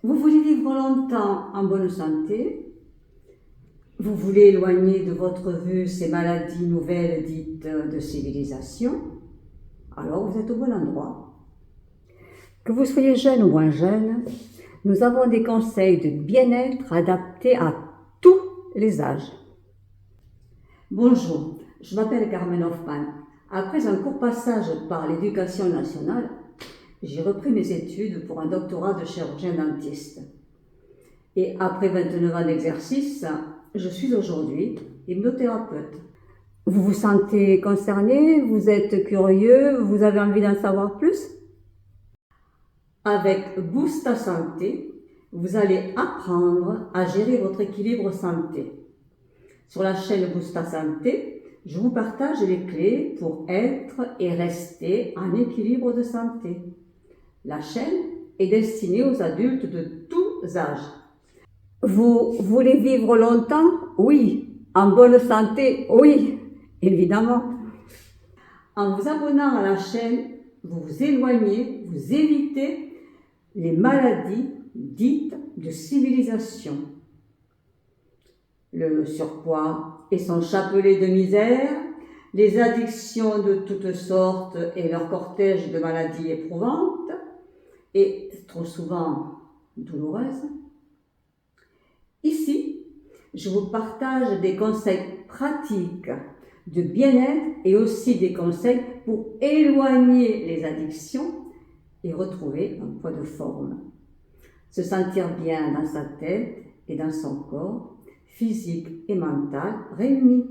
Vous voulez vivre longtemps en bonne santé. Vous voulez éloigner de votre vue ces maladies nouvelles dites de civilisation. Alors vous êtes au bon endroit. Que vous soyez jeune ou moins jeune, nous avons des conseils de bien-être adaptés à tous les âges. Bonjour, je m'appelle Carmen Hoffman. Après un court passage par l'éducation nationale, j'ai repris mes études pour un doctorat de chirurgien dentiste. Et après 29 ans d'exercice, je suis aujourd'hui hypnothérapeute. Vous vous sentez concerné, vous êtes curieux, vous avez envie d'en savoir plus? Avec Boost ta santé, vous allez apprendre à gérer votre équilibre santé. Sur la chaîne Boost ta santé, je vous partage les clés pour être et rester en équilibre de santé. La chaîne est destinée aux adultes de tous âges. Vous voulez vivre longtemps? Oui. En bonne santé? Oui, évidemment. En vous abonnant à la chaîne, vous vous éloignez, vous évitez les maladies dites de civilisation. Le surpoids et son chapelet de misère, les addictions de toutes sortes et leur cortège de maladies éprouvantes, et trop souvent douloureuses. Ici, je vous partage des conseils pratiques de bien-être et aussi des conseils pour éloigner les addictions et retrouver un poids de forme. Se sentir bien dans sa tête et dans son corps, physique et mental réunis.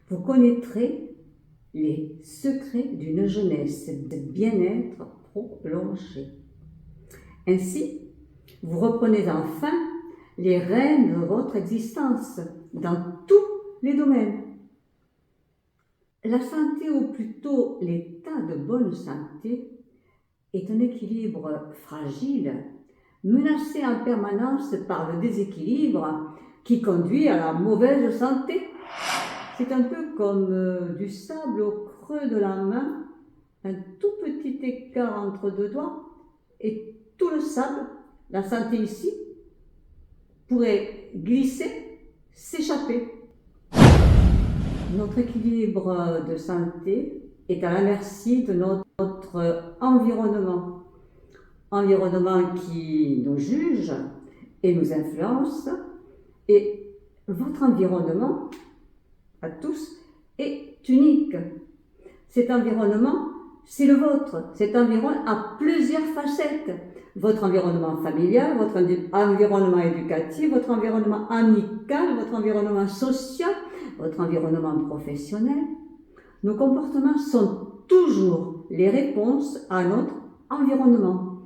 Vous connaîtrez les secrets d'une jeunesse de bien-être prolongée. Ainsi, vous reprenez enfin les rênes de votre existence dans tous les domaines. La santé, ou plutôt l'état de bonne santé, est un équilibre fragile, menacé en permanence par le déséquilibre qui conduit à la mauvaise santé. C'est un peu comme du sable au creux de la main, un tout petit écart entre deux doigts et tout le sable, la santé ici, pourrait glisser, s'échapper. Notre équilibre de santé est à la merci de notre environnement. Environnement qui nous juge et nous influence. Et votre environnement, à tous, est unique. Cet environnement, c'est le vôtre. Cet environnement a plusieurs facettes. Votre environnement familial, votre environnement éducatif, votre environnement amical, votre environnement social, votre environnement professionnel. Nos comportements sont toujours les réponses à notre environnement.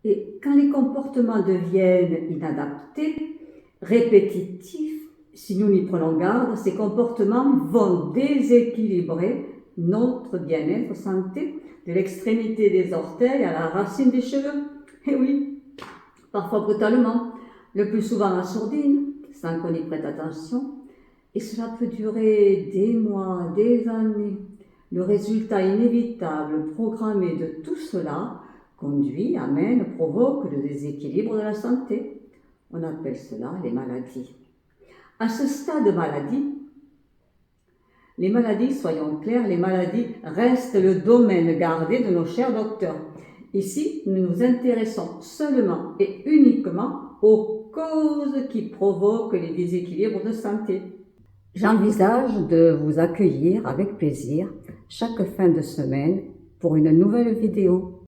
Et quand les comportements deviennent inadaptés, répétitifs, si nous n'y prenons garde, ces comportements vont déséquilibrer notre bien-être santé, de l'extrémité des orteils à la racine des cheveux. Et oui, parfois brutalement, le plus souvent en sourdine, sans qu'on y prête attention. Et cela peut durer des mois, des années. Le résultat inévitable, programmé de tout cela, conduit, amène, provoque le déséquilibre de la santé. On appelle cela les maladies. À ce stade de maladie, les maladies, soyons clairs, les maladies restent le domaine gardé de nos chers docteurs. Ici, nous nous intéressons seulement et uniquement aux causes qui provoquent les déséquilibres de santé. J'envisage de vous accueillir avec plaisir chaque fin de semaine pour une nouvelle vidéo.